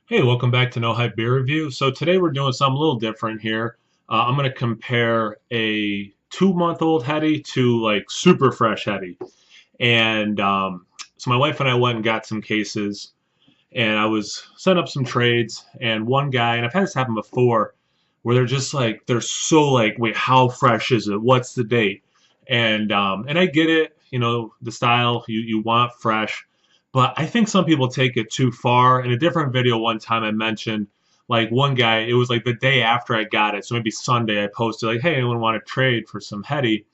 Hey, welcome back to No Hype Beer Review. So today we're doing something a little different here. I'm going to compare a 2-month-old Heady to like super fresh Heady. And so my wife and I went and got some cases, and I was setting up some trades. And one guy, and I've had this happen before, where they're just like they're so like, wait, how fresh is it? What's the date? And I get it, the style you want fresh, but I think some people take it too far. In a different video one time I mentioned like one guy, it was like the day after I got it, so maybe Sunday I posted like, hey, anyone want to trade for some Heady?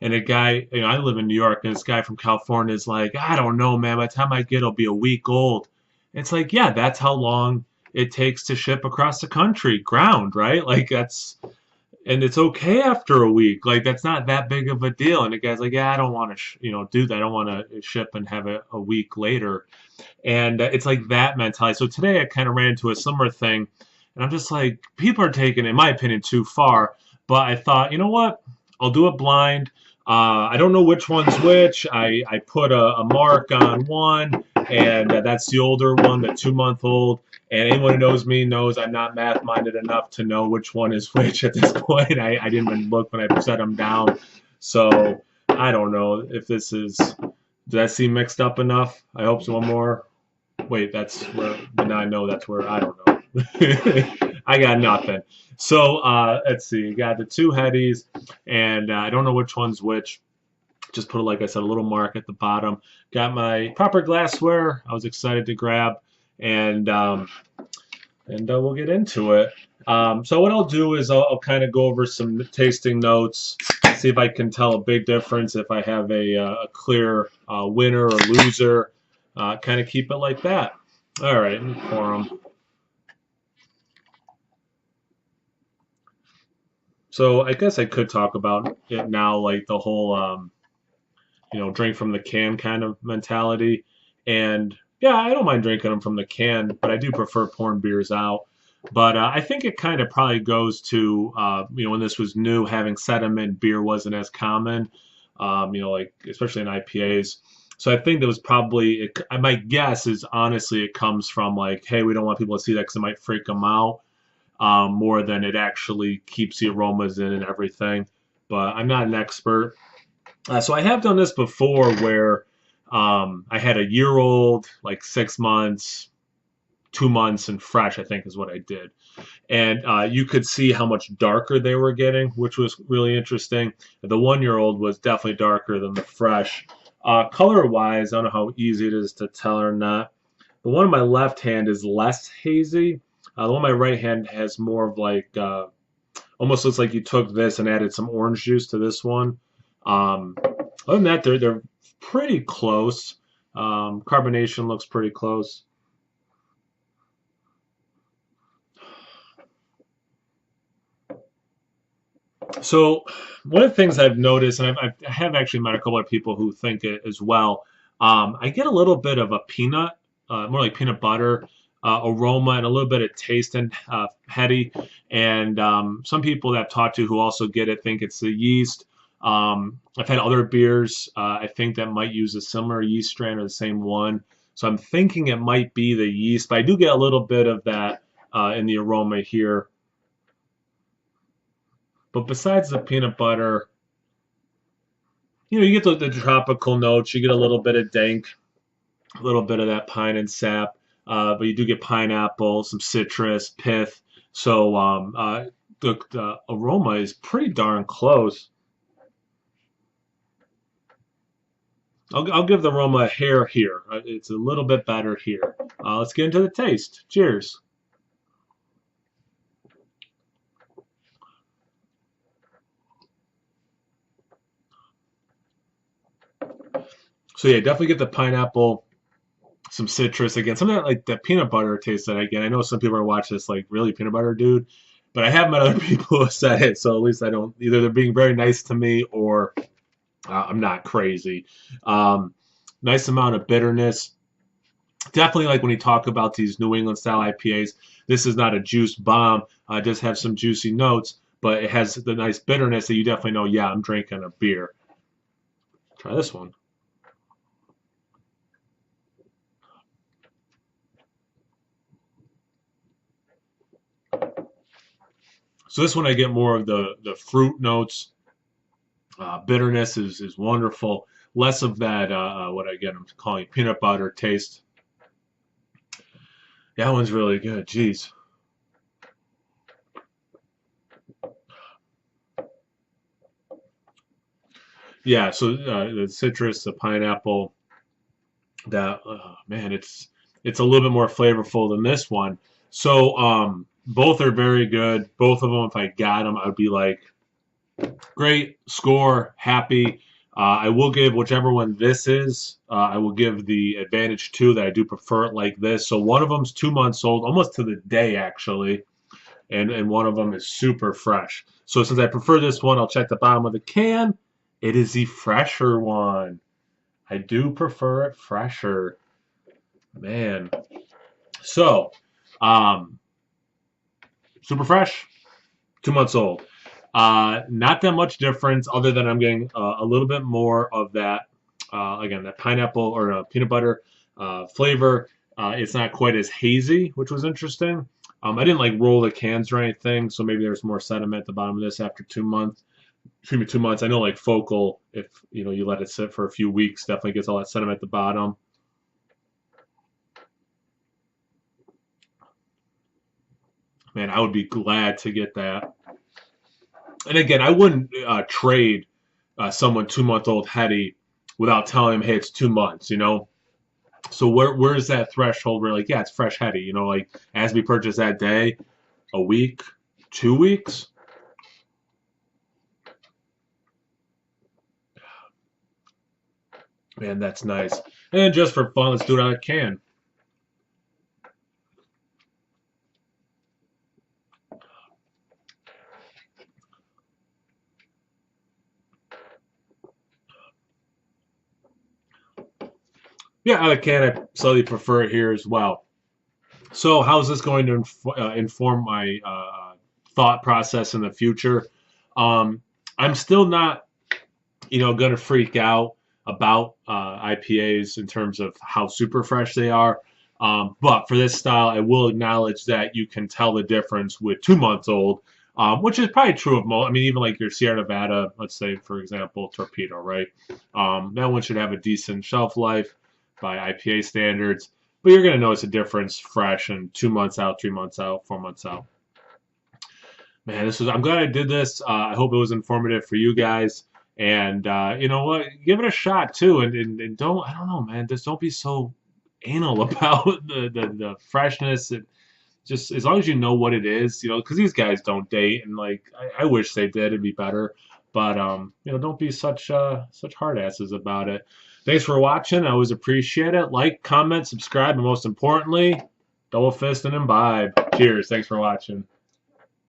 And a guy, I live in New York, and this guy from California is like, I don't know, man. By the time I get, it'll be a week old. It's like, yeah, that's how long it takes to ship across the country, ground, right? Like and it's okay after a week. Like that's not that big of a deal. And the guy's like, yeah, I don't want to, do that. I don't want to ship and have it a week later. And it's like that mentality. So today I kind of ran into a similar thing, and I'm just like, people are taking, in my opinion, too far. But I thought, you know what? I'll do it blind. I don't know which one's which. I put a mark on one, and that's the older one, the 2-month-old. And anyone who knows me knows I'm not math minded enough to know which one is which at this point. I didn't even look when I set them down. So I don't know if this is. Does that seem mixed up enough? I hope so. One more. Wait, that's where. But now I know that's where. I don't know. I got nothing. So let's see. You got the two headies, and I don't know which one's which. Just put, like I said, a little mark at the bottom. Got my proper glassware. I was excited to grab, and we'll get into it. So what I'll do is I'll kind of go over some tasting notes, see if I can tell a big difference, if I have a clear winner or loser. Kind of keep it like that. All right, let me pour them. So I guess I could talk about it now, like the whole drink from the can kind of mentality. And yeah, I don't mind drinking them from the can, but I do prefer pouring beers out. But I think it kind of probably goes to, when this was new, having sediment beer wasn't as common, like especially in IPAs. So I think that was probably, my guess is honestly it comes from like, hey, we don't want people to see that because it might freak them out, more than it actually keeps the aromas in and everything. But I'm not an expert. So I have done this before where I had a year old, like 6 months, 2 months, and fresh, I think is what I did. And you could see how much darker they were getting, which was really interesting. The 1-year old was definitely darker than the fresh. Color wise, I don't know how easy it is to tell or not. The one on my left hand is less hazy. The one on my right hand has more of like, almost looks like you took this and added some orange juice to this one. Other than that, they're pretty close. Carbonation looks pretty close. So one of the things I've noticed, and I have actually met a couple of people who think it as well. I get a little bit of a peanut, more like peanut butter aroma, and a little bit of taste and heady. And some people that I've talked to who also get it think it's the yeast. I've had other beers, I think that might use a similar yeast strain or the same one. So I'm thinking it might be the yeast, but I do get a little bit of that in the aroma here. But besides the peanut butter, you get the tropical notes. You get a little bit of dank, a little bit of that pine and sap, but you do get pineapple, some citrus, pith. So the aroma is pretty darn close. I'll give the aroma a hair here. It's a little bit better here. Let's get into the taste. Cheers. So yeah, definitely get the pineapple, some citrus again. Some of that like that peanut butter taste that I get. I know some people are watching this like, really peanut butter, dude. But I have met other people who have said it, so at least I don't. Either they're being very nice to me, or I'm not crazy. Um, Nice amount of bitterness. Definitely like when you talk about these New England style IPAs, this is not a juice bomb. It does have some juicy notes, but it has the nice bitterness that you definitely know, yeah, I'm drinking a beer. Try this one. So this one I get more of the fruit notes. Bitterness is wonderful. Less of that, what again I'm calling peanut butter taste. That one's really good. Jeez. Yeah, so the citrus, the pineapple, that man, it's a little bit more flavorful than this one. So both are very good. Both of them, if I got them, I would be like, great score, happy. I will give whichever one this is. I will give the advantage to that I do prefer it like this. So one of them's 2 months old, almost to the day actually, and one of them is super fresh. So since I prefer this one, I'll check the bottom of the can. It is the fresher one. I do prefer it fresher, man. So, um, super fresh, 2 months old. Not that much difference, other than I'm getting a little bit more of that, again, that pineapple or peanut butter flavor. It's not quite as hazy, which was interesting. I didn't like roll the cans or anything, so maybe there's more sediment at the bottom of this after 2 months. Excuse me, 2 months. I know like Focal, if you let it sit for a few weeks, definitely gets all that sediment at the bottom. Man, I would be glad to get that. And again, I wouldn't trade someone 2 month old Heady without telling him, hey, it's 2 months, So where's that threshold where like, yeah, it's fresh Heady, like as we purchase that day, a week, 2 weeks? Man, that's nice. And just for fun, let's do it out of can. Yeah, out of can, I slightly prefer it here as well. So how's this going to inform my thought process in the future? I'm still not, going to freak out about IPAs in terms of how super fresh they are. But for this style, I will acknowledge that you can tell the difference with 2 months old, which is probably true of most. I mean, even like your Sierra Nevada, let's say, for example, Torpedo, right? That one should have a decent shelf life by IPA standards. But you're going to notice a difference fresh and 2 months out, 3 months out, 4 months out. Man, I'm glad I did this. I hope it was informative for you guys. And you know what? Give it a shot too. And don't, I don't know, man, just don't be so anal about the freshness. Just as long as you know what it is, because these guys don't date, and like I wish they did, it'd be better. But don't be such hard asses about it. Thanks for watching. I always appreciate it. Like, comment, subscribe, and most importantly, double fist and imbibe. Cheers. Thanks for watching.